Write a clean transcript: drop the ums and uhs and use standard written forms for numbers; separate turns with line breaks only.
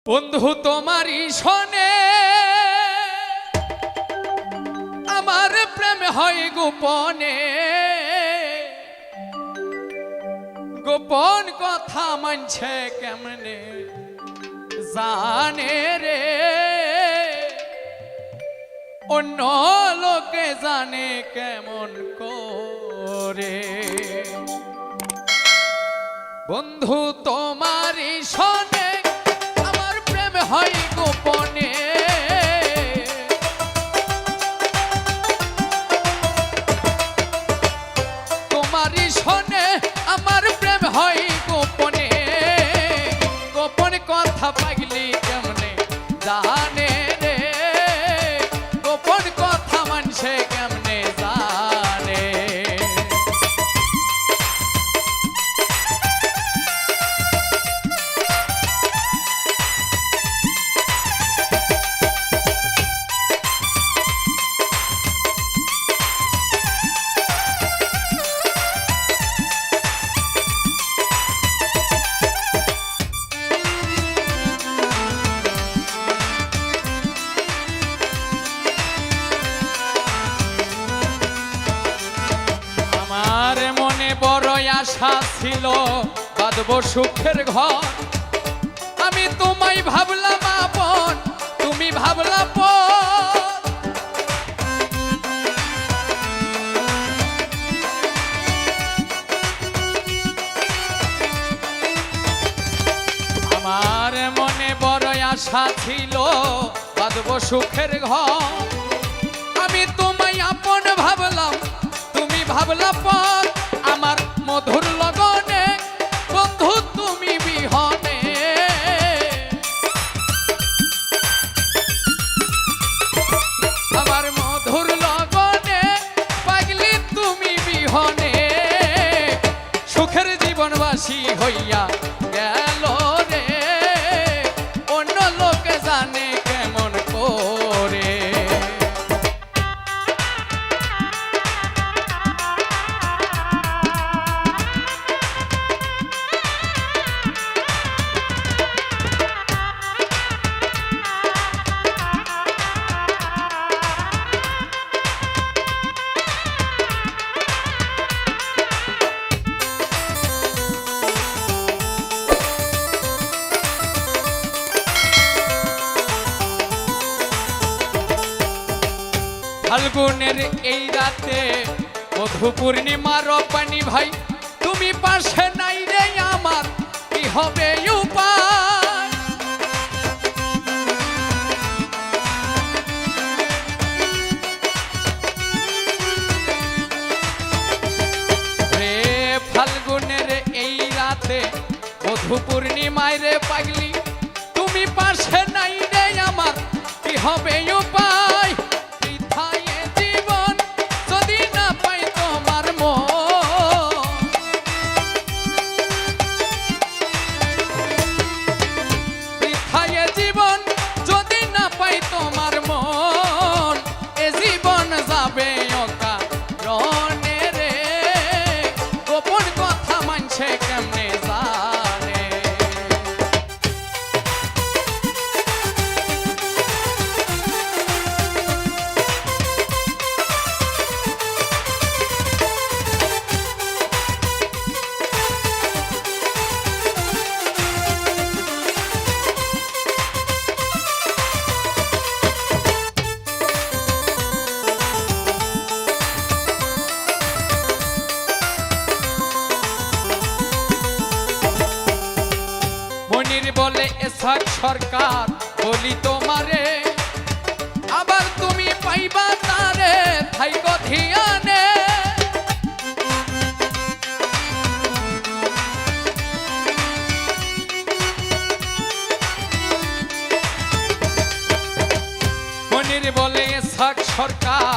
বন্ধু তোমারই শোনে আমার প্রেম হয় গোপনে, গোপন কথা মানছে কেমনে জানে রে, অন্য লোকে জানে কেমন করে। বন্ধু তোমারই শোনে আমার প্রেম হয় গোপনে, তোমারই শোনে আমার প্রেম হয় গোপনে, গোপন কথা পাগলি কেমনে জানে রে, গোপন কথা মানছে কেমনে জানে। আশা ছিল বাঁধব সুখের ঘর, আমি তোমায় ভাবলাম আপন, তুমি ভাবলা পর। আমার মনে বড় আশা ছিল বাঁধব সুখের ঘর, আমি তোমায় আপন ভাবলাম, তুমি ভাবলা পর। আমার মধুর লগনে বন্ধু তুমি বিহনে, আমার মধুর লগনে পাগলি তুমি বিহনে, সুখের জীবনবাসী হইয়া গেল রে, অন্য লোকে জানে কেমন করে। ফাল্গুনের এই রাতে মধু পূর্ণিমার পানি ভাই, তুমি পাশে নাই রে আমার কি হবে উপায়। রে ফাল্গুনের এই রাতে মধু পূর্ণিমায় রে পাগলি, তুমি পাশে নাই রে আমার কি হবে উপায়। বলে এসআক সরকার বলি তোমারে, আবার তুমি পাইবা তারে থাইকো ধিয়ানে। মনির বলে এসআক সরকার